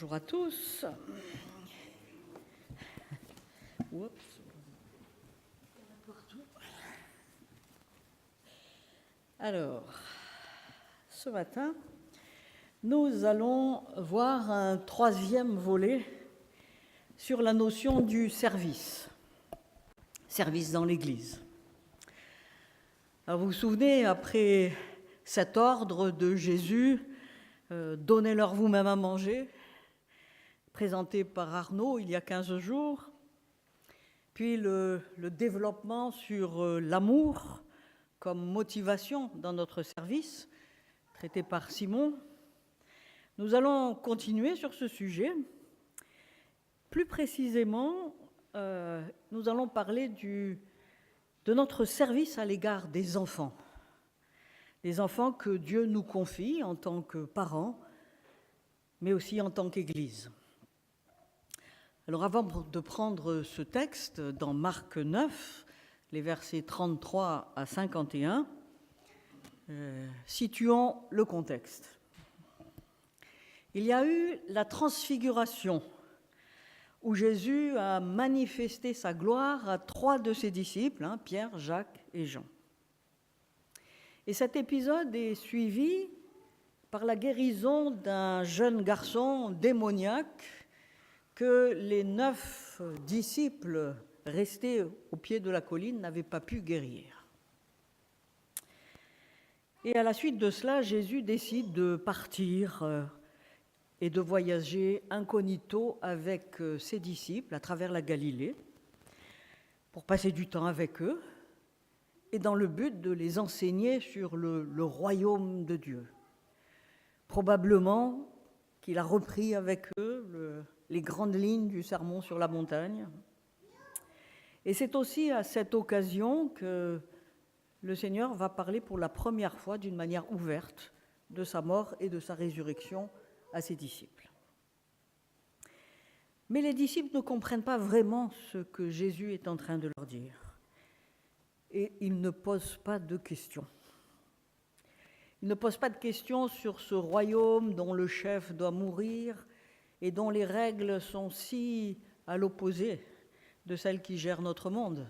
Bonjour à tous. Oups. Alors, ce matin, nous allons voir un troisième volet sur la notion du service dans l'Église. Alors, vous vous souvenez, après cet ordre de Jésus, donnez-leur vous-même à manger, présenté par Arnaud il y a 15 jours, puis le développement sur l'amour comme motivation dans notre service, traité par Simon. Nous allons continuer sur ce sujet. Plus précisément, nous allons parler de notre service à l'égard des enfants que Dieu nous confie en tant que parents, mais aussi en tant qu'Église. Alors avant de prendre ce texte dans Marc 9, les versets 33 à 51, situons le contexte. Il y a eu la transfiguration où Jésus a manifesté sa gloire à 3 de ses disciples, Pierre, Jacques et Jean. Et cet épisode est suivi par la guérison d'un jeune garçon démoniaque que les 9 disciples restés au pied de la colline n'avaient pas pu guérir. Et à la suite de cela, Jésus décide de partir et de voyager incognito avec ses disciples à travers la Galilée pour passer du temps avec eux et dans le but de les enseigner sur le royaume de Dieu. Probablement qu'il a repris avec eux les grandes lignes du sermon sur la montagne. Et c'est aussi à cette occasion que le Seigneur va parler pour la première fois d'une manière ouverte de sa mort et de sa résurrection à ses disciples. Mais les disciples ne comprennent pas vraiment ce que Jésus est en train de leur dire. Et ils ne posent pas de questions. Ils ne posent pas de questions sur ce royaume dont le chef doit mourir et dont les règles sont si à l'opposé de celles qui gèrent notre monde.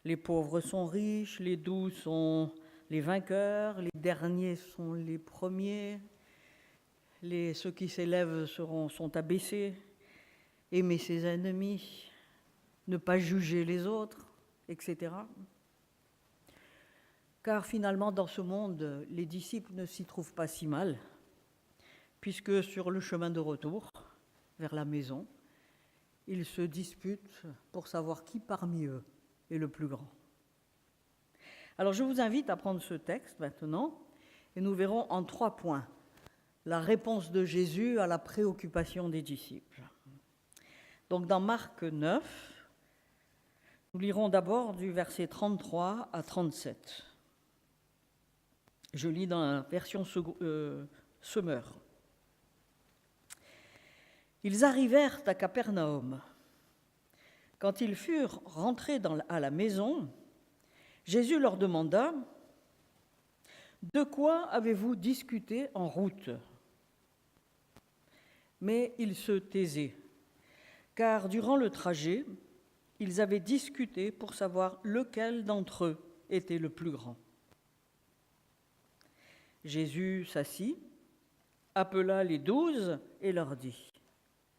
Les pauvres sont riches, les doux sont les vainqueurs, les derniers sont les premiers, ceux qui s'élèvent sont abaissés, aimer ses ennemis, ne pas juger les autres, etc. Car finalement, dans ce monde, les disciples ne s'y trouvent pas si mal, puisque sur le chemin de retour vers la maison, ils se disputent pour savoir qui parmi eux est le plus grand. Alors je vous invite à prendre ce texte maintenant, et nous verrons en 3 points la réponse de Jésus à la préoccupation des disciples. Donc dans Marc 9, nous lirons d'abord du verset 33 à 37. Je lis dans la version Semeur. Ils arrivèrent à Capernaum. Quand ils furent rentrés à la maison, Jésus leur demanda « De quoi avez-vous discuté en route ?» Mais ils se taisaient, car durant le trajet, ils avaient discuté pour savoir lequel d'entre eux était le plus grand. Jésus s'assit, appela les 12 et leur dit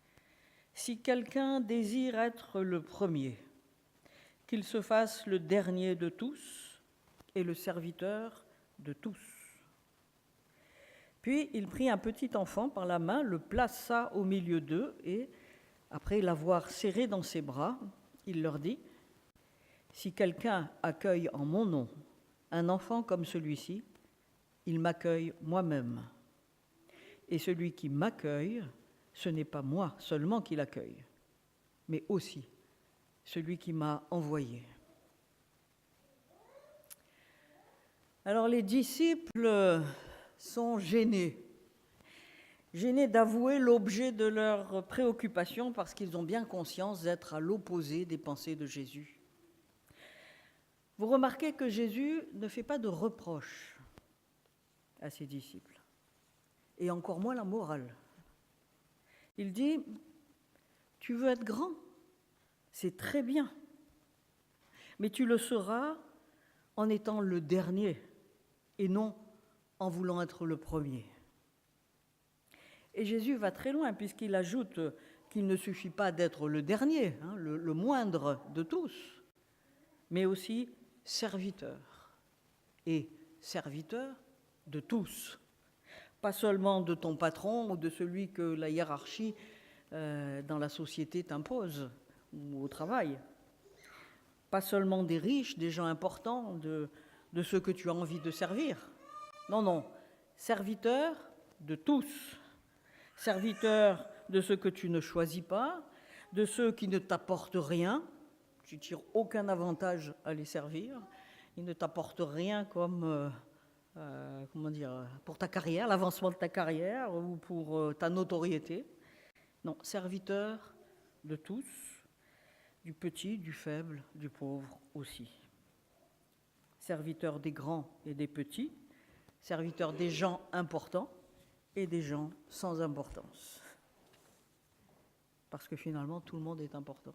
« Si quelqu'un désire être le premier, qu'il se fasse le dernier de tous et le serviteur de tous. » Puis il prit un petit enfant par la main, le plaça au milieu d'eux et, après l'avoir serré dans ses bras, il leur dit « Si quelqu'un accueille en mon nom un enfant comme celui-ci, il m'accueille moi-même. Et celui qui m'accueille, ce n'est pas moi seulement qui l'accueille, mais aussi celui qui m'a envoyé. » Alors les disciples sont gênés d'avouer l'objet de leur préoccupation parce qu'ils ont bien conscience d'être à l'opposé des pensées de Jésus. Vous remarquez que Jésus ne fait pas de reproches à ses disciples, et encore moins la morale. Il dit, tu veux être grand, c'est très bien, mais tu le seras en étant le dernier et non en voulant être le premier. Et Jésus va très loin puisqu'il ajoute qu'il ne suffit pas d'être le dernier, le moindre de tous, mais aussi serviteur. Et serviteur de tous. Pas seulement de ton patron ou de celui que la hiérarchie dans la société t'impose ou au travail. Pas seulement des riches, des gens importants, de ceux que tu as envie de servir. Non, non, serviteur de tous. Serviteur de ceux que tu ne choisis pas, de ceux qui ne t'apportent rien. Tu ne tires aucun avantage à les servir. Ils ne t'apportent rien comme, pour ta carrière, l'avancement de ta carrière ou pour ta notoriété. Non, serviteur de tous, du petit, du faible, du pauvre aussi. Serviteur des grands et des petits, serviteur des gens importants et des gens sans importance. Parce que finalement, tout le monde est important.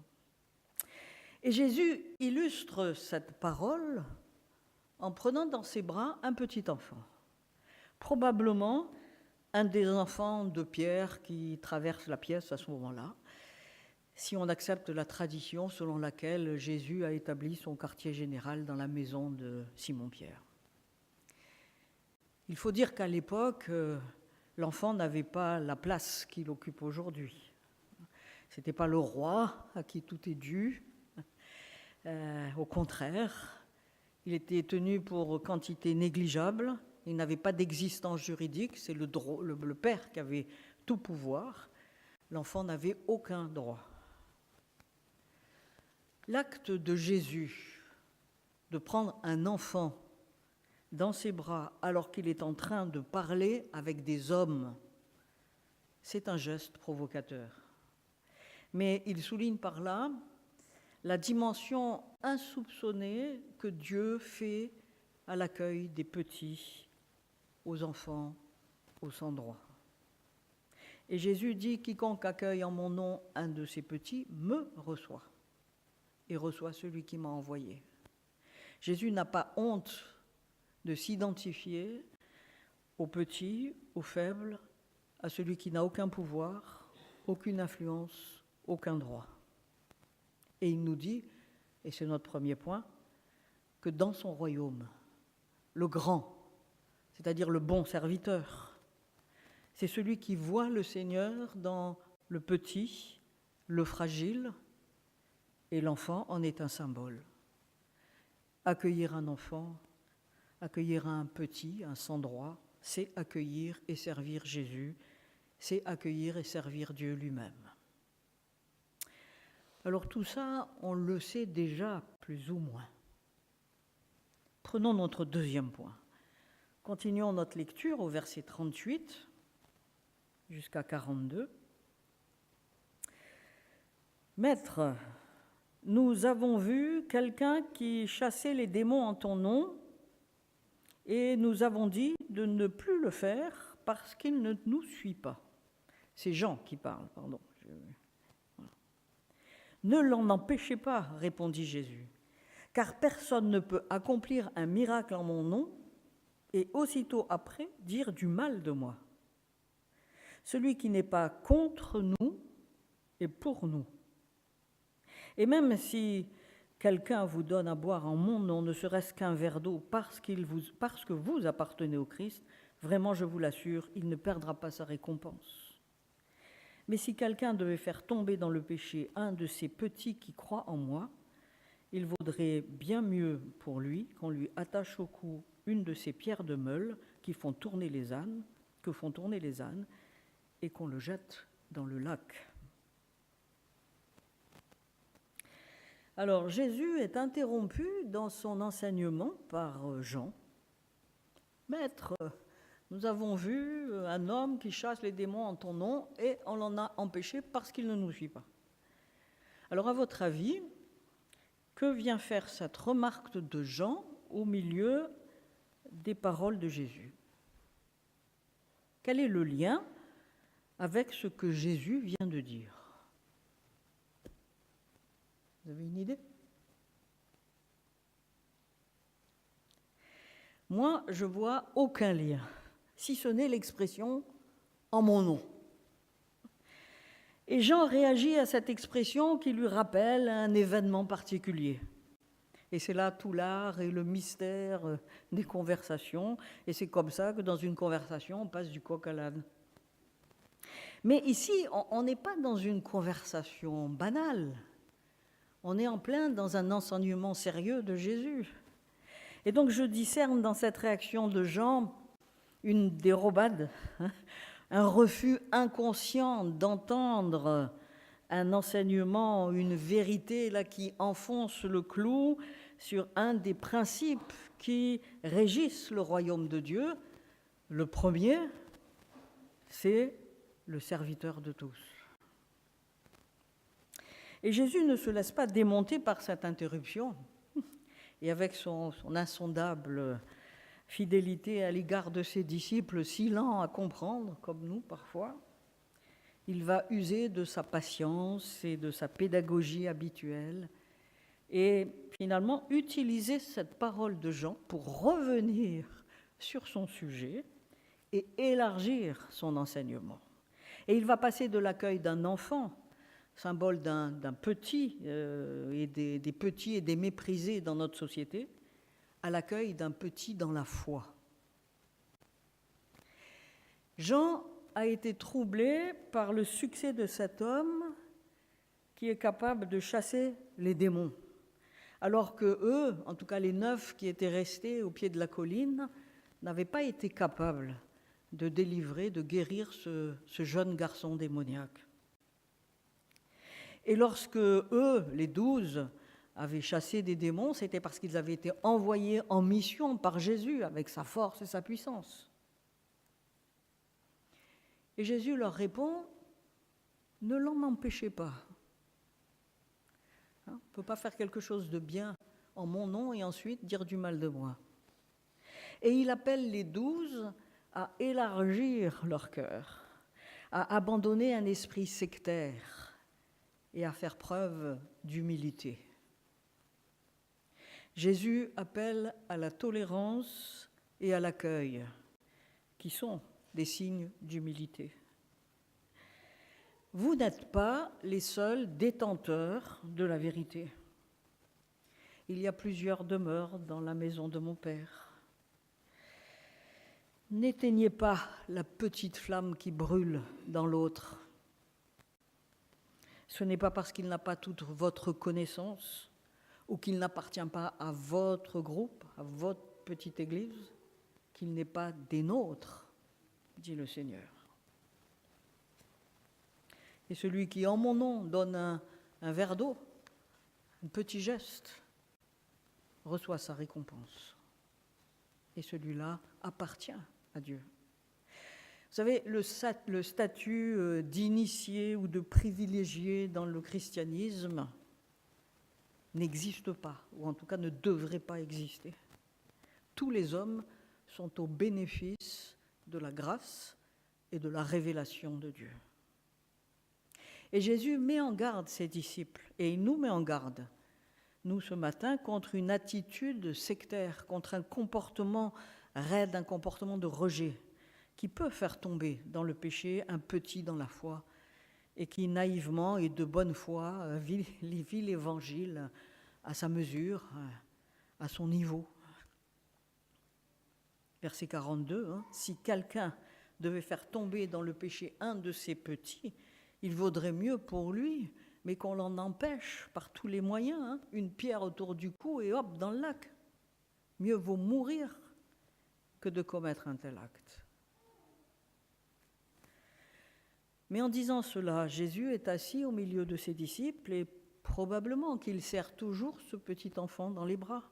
Et Jésus illustre cette parole en prenant dans ses bras un petit enfant. Probablement un des enfants de Pierre qui traverse la pièce à ce moment-là, si on accepte la tradition selon laquelle Jésus a établi son quartier général dans la maison de Simon-Pierre. Il faut dire qu'à l'époque, l'enfant n'avait pas la place qu'il occupe aujourd'hui. Ce n'était pas le roi à qui tout est dû. Au contraire, il était tenu pour quantité négligeable. Il n'avait pas d'existence juridique. C'est le père qui avait tout pouvoir. L'enfant n'avait aucun droit. L'acte de Jésus de prendre un enfant dans ses bras alors qu'il est en train de parler avec des hommes, c'est un geste provocateur. Mais il souligne par là la dimension insoupçonnée que Dieu fait à l'accueil des petits, aux enfants, aux sans-droit. Et Jésus dit « Quiconque accueille en mon nom un de ces petits me reçoit et reçoit celui qui m'a envoyé. » Jésus n'a pas honte de s'identifier aux petits, aux faibles, à celui qui n'a aucun pouvoir, aucune influence, aucun droit. Et il nous dit, et c'est notre premier point, que dans son royaume, le grand, c'est-à-dire le bon serviteur, c'est celui qui voit le Seigneur dans le petit, le fragile, et l'enfant en est un symbole. Accueillir un enfant, accueillir un petit, un sans-droit, c'est accueillir et servir Jésus, c'est accueillir et servir Dieu lui-même. Alors tout ça, on le sait déjà plus ou moins. Prenons notre deuxième point. Continuons notre lecture au verset 38 jusqu'à 42. Maître, nous avons vu quelqu'un qui chassait les démons en ton nom et nous avons dit de ne plus le faire parce qu'il ne nous suit pas. C'est Jean qui parle, pardon. Ne l'en empêchez pas, répondit Jésus, car personne ne peut accomplir un miracle en mon nom et aussitôt après dire du mal de moi. Celui qui n'est pas contre nous est pour nous. Et même si quelqu'un vous donne à boire en mon nom, ne serait-ce qu'un verre d'eau parce que vous appartenez au Christ, vraiment, je vous l'assure, il ne perdra pas sa récompense. Mais si quelqu'un devait faire tomber dans le péché un de ces petits qui croient en moi, il vaudrait bien mieux pour lui qu'on lui attache au cou une de ces pierres de meule que font tourner les ânes, et qu'on le jette dans le lac. Alors Jésus est interrompu dans son enseignement par Jean. « Maître, nous avons vu un homme qui chasse les démons en ton nom et on l'en a empêché parce qu'il ne nous suit pas. » Alors à votre avis, que vient faire cette remarque de Jean au milieu des paroles de Jésus? Quel est le lien avec ce que Jésus vient de dire. Vous avez une idée ? Moi, je vois aucun lien, si ce n'est l'expression « en mon nom ». Et Jean réagit à cette expression qui lui rappelle un événement particulier. Et c'est là tout l'art et le mystère des conversations. Et c'est comme ça que dans une conversation, on passe du coq à l'âne. Mais ici, on n'est pas dans une conversation banale. On est en plein dans un enseignement sérieux de Jésus. Et donc je discerne dans cette réaction de Jean une dérobade, un refus inconscient d'entendre un enseignement, une vérité là, qui enfonce le clou sur un des principes qui régissent le royaume de Dieu. Le premier, c'est le serviteur de tous. Et Jésus ne se laisse pas démonter par cette interruption. Et avec son insondable fidélité à l'égard de ses disciples, si lents à comprendre, comme nous parfois, il va user de sa patience et de sa pédagogie habituelle et finalement utiliser cette parole de Jean pour revenir sur son sujet et élargir son enseignement. Et il va passer de l'accueil d'un enfant, symbole d'un petit et des petits et des méprisés dans notre société, à l'accueil d'un petit dans la foi. Jean a été troublé par le succès de cet homme qui est capable de chasser les démons, alors que eux, en tout cas les 9 qui étaient restés au pied de la colline, n'avaient pas été capables de délivrer, de guérir ce jeune garçon démoniaque. Et lorsque eux, les 12, avaient chassé des démons, c'était parce qu'ils avaient été envoyés en mission par Jésus avec sa force et sa puissance. Et Jésus leur répond, ne l'en empêchez pas. On ne peut pas faire quelque chose de bien en mon nom et ensuite dire du mal de moi. Et il appelle les 12 à élargir leur cœur, à abandonner un esprit sectaire et à faire preuve d'humilité. Jésus appelle à la tolérance et à l'accueil, qui sont des signes d'humilité. Vous n'êtes pas les seuls détenteurs de la vérité. Il y a plusieurs demeures dans la maison de mon Père. N'éteignez pas la petite flamme qui brûle dans l'autre. Ce n'est pas parce qu'il n'a pas toute votre connaissance ou qu'il n'appartient pas à votre groupe, à votre petite église, qu'il n'est pas des nôtres, dit le Seigneur. Et celui qui, en mon nom, donne un verre d'eau, un petit geste, reçoit sa récompense. Et celui-là appartient à Dieu. Vous savez, le statut d'initié ou de privilégié dans le christianisme n'existe pas, ou en tout cas ne devrait pas exister. Tous les hommes sont au bénéfice de la grâce et de la révélation de Dieu. Et Jésus met en garde ses disciples, et il nous met en garde, nous ce matin, contre une attitude sectaire, contre un comportement raide, un comportement de rejet, qui peut faire tomber dans le péché un petit dans la foi, et qui naïvement et de bonne foi vit l'Évangile à sa mesure, à son niveau. Verset 42, si quelqu'un devait faire tomber dans le péché un de ses petits, il vaudrait mieux pour lui, mais qu'on l'en empêche par tous les moyens, une pierre autour du cou et hop, dans le lac. Mieux vaut mourir que de commettre un tel acte. Mais en disant cela, Jésus est assis au milieu de ses disciples et probablement qu'il serre toujours ce petit enfant dans les bras.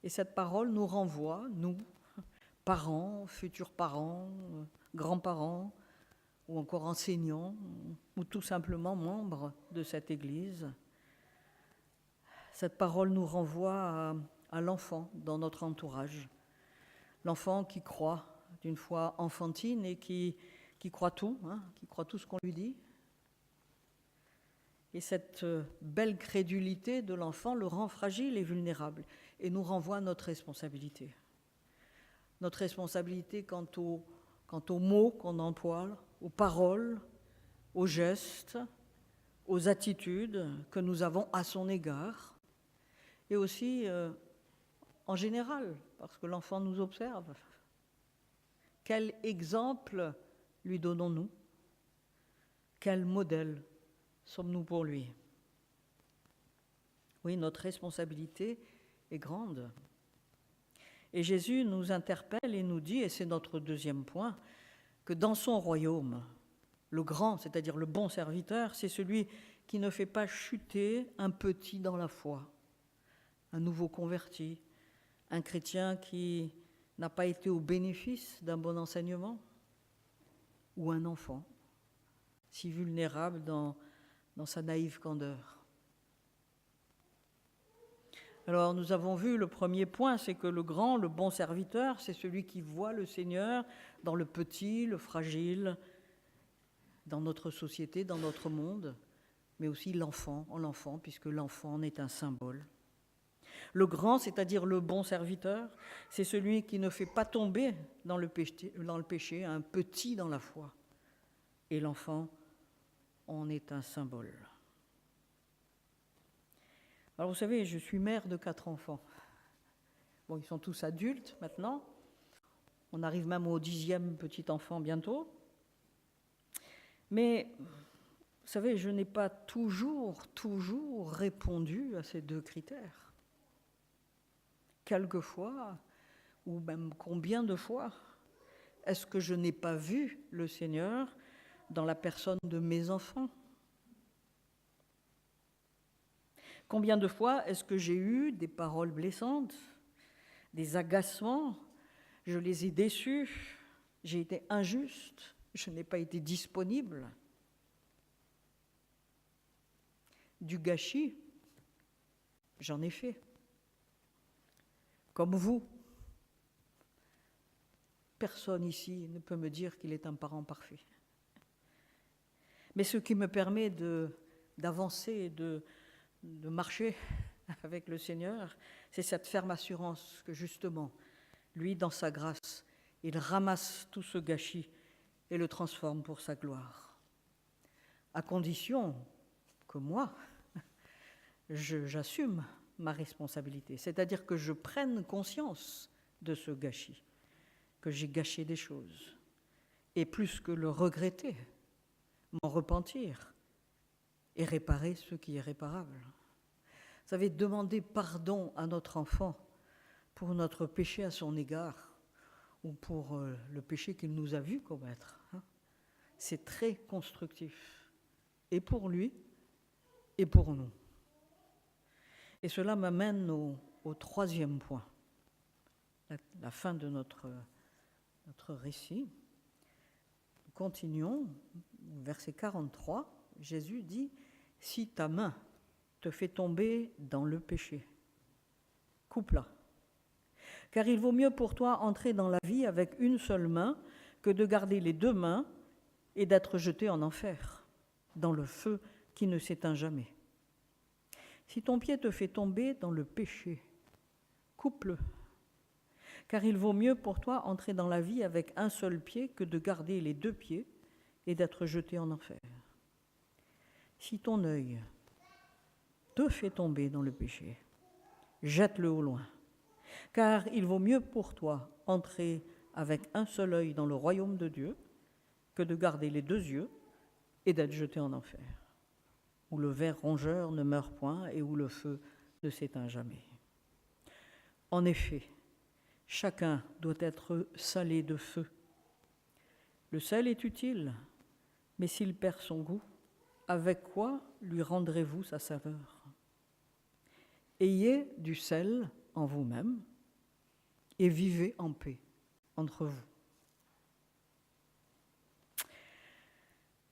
Et cette parole nous renvoie, nous, parents, futurs parents, grands-parents, ou encore enseignants, ou tout simplement membres de cette Église. Cette parole nous renvoie à l'enfant dans notre entourage. L'enfant qui croit d'une foi enfantine et qui qui croit tout, qui croit tout ce qu'on lui dit. Et cette belle crédulité de l'enfant le rend fragile et vulnérable et nous renvoie à notre responsabilité. Notre responsabilité quant aux mots qu'on emploie, aux paroles, aux gestes, aux attitudes que nous avons à son égard, et aussi en général, parce que l'enfant nous observe. Quel exemple lui donnons-nous? Quel modèle sommes-nous pour lui? Oui, notre responsabilité est grande. Et Jésus nous interpelle et nous dit, et c'est notre deuxième point, que dans son royaume, le grand, c'est-à-dire le bon serviteur, c'est celui qui ne fait pas chuter un petit dans la foi, un nouveau converti, un chrétien qui n'a pas été au bénéfice d'un bon enseignement, ou un enfant, si vulnérable dans sa naïve candeur. Alors nous avons vu le premier point, c'est que le grand, le bon serviteur, c'est celui qui voit le Seigneur dans le petit, le fragile, dans notre société, dans notre monde, mais aussi l'enfant, puisque l'enfant en est un symbole. Le grand, c'est-à-dire le bon serviteur, c'est celui qui ne fait pas tomber dans le péché un petit dans la foi. Et l'enfant en est un symbole. Alors vous savez, je suis mère de 4 enfants. Bon, ils sont tous adultes maintenant. On arrive même au 10e petit enfant bientôt. Mais, vous savez, je n'ai pas toujours répondu à ces 2 critères. Quelquefois, ou même combien de fois, est-ce que je n'ai pas vu le Seigneur dans la personne de mes enfants? Combien de fois est-ce que j'ai eu des paroles blessantes, des agacements, je les ai déçus, j'ai été injuste, je n'ai pas été disponible? Du gâchis, j'en ai fait. Comme vous. Personne ici ne peut me dire qu'il est un parent parfait. Mais ce qui me permet d'avancer et de marcher avec le Seigneur, c'est cette ferme assurance que justement, lui, dans sa grâce, il ramasse tout ce gâchis et le transforme pour sa gloire. À condition que moi, j'assume ma responsabilité, c'est-à-dire que je prenne conscience de ce gâchis, que j'ai gâché des choses, et plus que le regretter, m'en repentir et réparer ce qui est réparable. Vous savez, demander pardon à notre enfant pour notre péché à son égard ou pour le péché qu'il nous a vu commettre, c'est très constructif, et pour lui et pour nous. Et cela m'amène au 3e point, la fin de notre récit. Nous continuons, verset 43, Jésus dit « Si ta main te fait tomber dans le péché, coupe-la. Car il vaut mieux pour toi entrer dans la vie avec une seule main que de garder les 2 mains et d'être jeté en enfer, dans le feu qui ne s'éteint jamais. Si ton pied te fait tomber dans le péché, coupe-le. Car il vaut mieux pour toi entrer dans la vie avec un seul pied que de garder les 2 pieds et d'être jeté en enfer. Si ton œil te fait tomber dans le péché, jette-le au loin. Car il vaut mieux pour toi entrer avec un seul œil dans le royaume de Dieu que de garder les 2 yeux et d'être jeté en enfer, où le ver rongeur ne meurt point et où le feu ne s'éteint jamais. En effet, chacun doit être salé de feu. Le sel est utile, mais s'il perd son goût, avec quoi lui rendrez-vous sa saveur? Ayez du sel en vous-même et vivez en paix entre vous.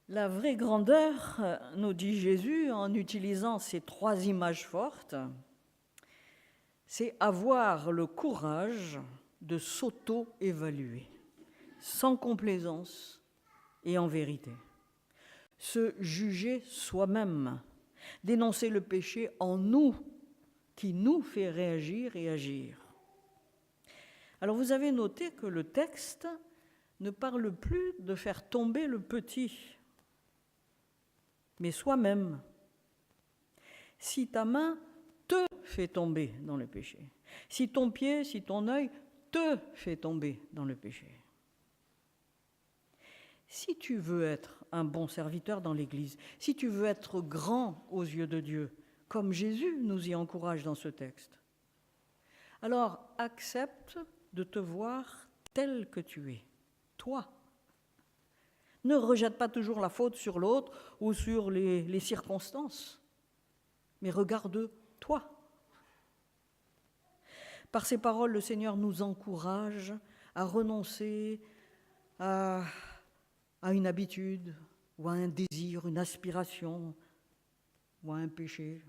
La vraie grandeur, nous dit Jésus en utilisant ces 3 images fortes, c'est avoir le courage de s'auto-évaluer, sans complaisance et en vérité. Se juger soi-même, dénoncer le péché en nous, qui nous fait réagir et agir. Alors vous avez noté que le texte ne parle plus de faire tomber le petit, mais soi-même. Si ta main te fait tomber dans le péché, si ton pied, si ton œil te fait tomber dans le péché. Si tu veux être un bon serviteur dans l'Église, si tu veux être grand aux yeux de Dieu, comme Jésus nous y encourage dans ce texte, alors accepte de te voir tel que tu es, toi. Ne rejette pas toujours la faute sur l'autre ou sur les circonstances, mais regarde toi. Par ces paroles, le Seigneur nous encourage à renoncer à une habitude, ou à un désir, une aspiration, ou à un péché.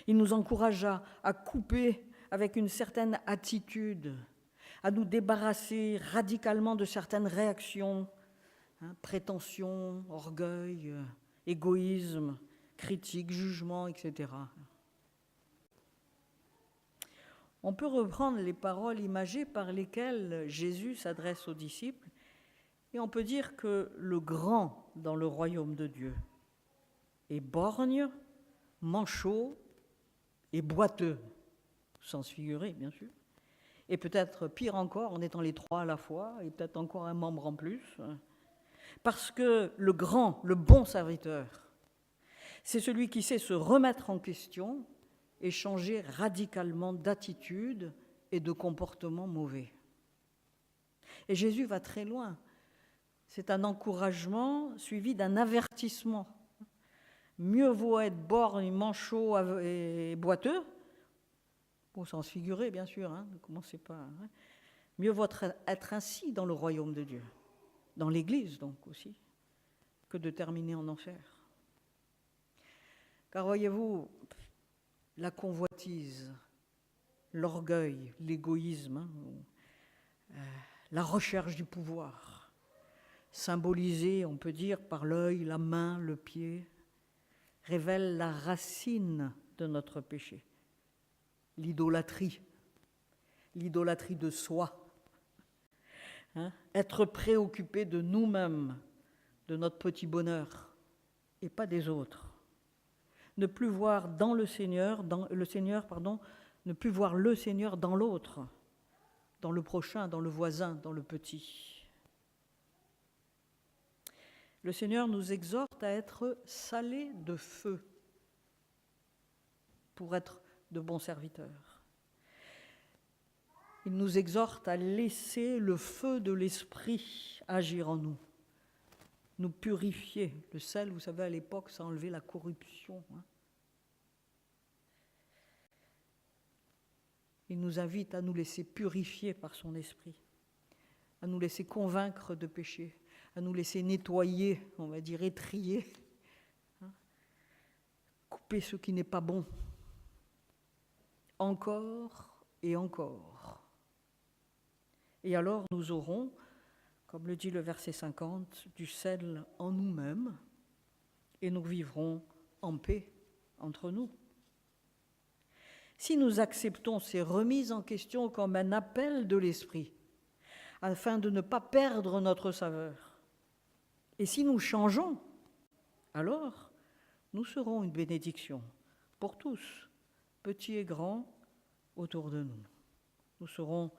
Il nous encourage à couper avec une certaine attitude, à nous débarrasser radicalement de certaines réactions, prétention, orgueil, égoïsme, critique, jugement, etc. On peut reprendre les paroles imagées par lesquelles Jésus s'adresse aux disciples et on peut dire que le grand dans le royaume de Dieu est borgne, manchot et boiteux, sans se figurer bien sûr, et peut-être pire encore en étant les trois à la fois et peut-être encore un membre en plus, parce que le grand, le bon serviteur, c'est celui qui sait se remettre en question et changer radicalement d'attitude et de comportement mauvais. Et Jésus va très loin. C'est un encouragement suivi d'un avertissement. Mieux vaut être borgne, manchot et boiteux, au sens figuré bien sûr, ne commencez pas. Mieux vaut être ainsi dans le royaume de Dieu, dans l'Église donc aussi, que de terminer en enfer. Car voyez-vous, la convoitise, l'orgueil, l'égoïsme, la recherche du pouvoir, symbolisée, on peut dire, par l'œil, la main, le pied, révèle la racine de notre péché, l'idolâtrie de soi, être préoccupé de nous-mêmes, de notre petit bonheur, et pas des autres. Ne plus voir dans le Seigneur, ne plus voir le Seigneur dans l'autre, dans le prochain, dans le voisin, dans le petit. Le Seigneur nous exhorte à être salés de feu pour être de bons serviteurs. Il nous exhorte à laisser le feu de l'esprit agir en nous, nous purifier. Le sel, vous savez, à l'époque, ça enlevait la corruption. Il nous invite à nous laisser purifier par son esprit, à nous laisser convaincre de péché, à nous laisser nettoyer, on va dire étrier, couper ce qui n'est pas bon, encore et encore. Et alors nous aurons, comme le dit le verset 50, du sel en nous-mêmes et nous vivrons en paix entre nous. Si nous acceptons ces remises en question comme un appel de l'esprit, afin de ne pas perdre notre saveur, et si nous changeons, alors nous serons une bénédiction pour tous, petits et grands, autour de nous. Nous serons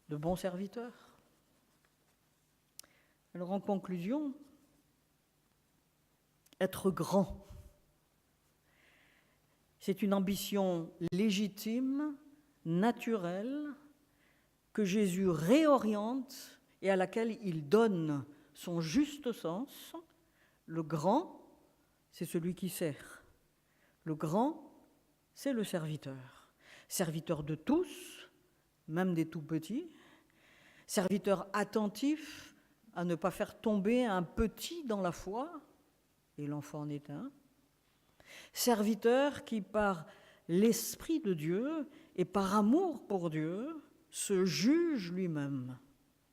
de bons serviteurs. Alors en conclusion, être grand, c'est une ambition légitime, naturelle, que Jésus réoriente et à laquelle il donne son juste sens. Le grand, c'est celui qui sert. Le grand, c'est le serviteur. Serviteur de tous, même des tout petits. Serviteur attentif à ne pas faire tomber un petit dans la foi, et l'enfant en est un. Serviteur qui, par l'Esprit de Dieu et par amour pour Dieu, se juge lui-même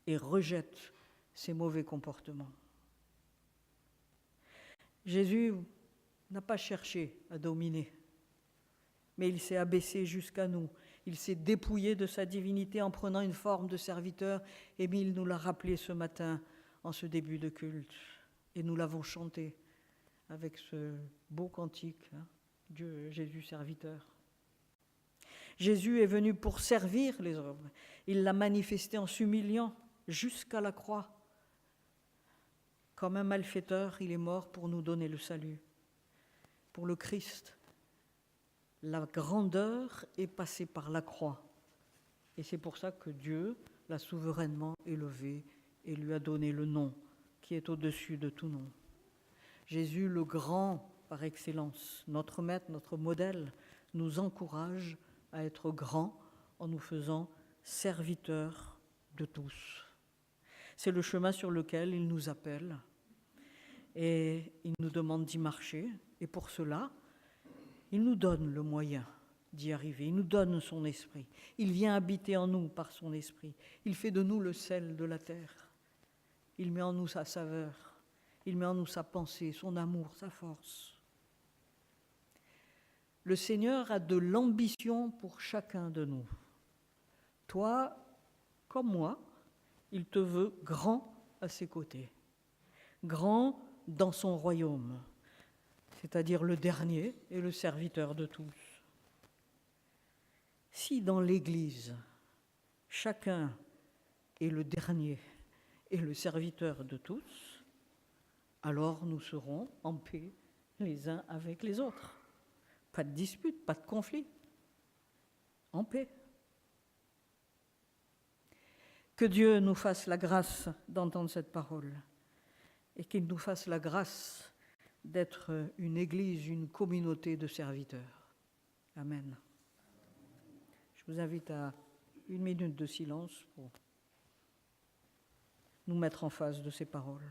et rejette ses mauvais comportements. Jésus n'a pas cherché à dominer, mais il s'est abaissé jusqu'à nous. Il s'est dépouillé de sa divinité en prenant une forme de serviteur, et il nous l'a rappelé ce matin en ce début de culte. Et nous l'avons chanté avec ce beau cantique, hein, Dieu, Jésus serviteur. Jésus est venu pour servir les hommes. Il l'a manifesté en s'humiliant jusqu'à la croix. Comme un malfaiteur, il est mort pour nous donner le salut. Pour le Christ, la grandeur est passée par la croix. Et c'est pour ça que Dieu l'a souverainement élevé et lui a donné le nom qui est au-dessus de tout nom. Jésus, le grand par excellence, notre maître, notre modèle, nous encourage à être grands en nous faisant serviteurs de tous. C'est le chemin sur lequel il nous appelle et il nous demande d'y marcher. Et pour cela, il nous donne le moyen d'y arriver. Il nous donne son esprit. Il vient habiter en nous par son esprit. Il fait de nous le sel de la terre. Il met en nous sa saveur. Il met en nous sa pensée, son amour, sa force. Le Seigneur a de l'ambition pour chacun de nous. Toi, comme moi, il te veut grand à ses côtés, grand dans son royaume, c'est-à-dire le dernier et le serviteur de tous. Si dans l'Église, chacun est le dernier et le serviteur de tous, alors nous serons en paix les uns avec les autres. Pas de dispute, pas de conflit, en paix. Que Dieu nous fasse la grâce d'entendre cette parole et qu'il nous fasse la grâce d'être une Église, une communauté de serviteurs. Amen. Je vous invite à 1 minute de silence pour nous mettre en face de ces paroles.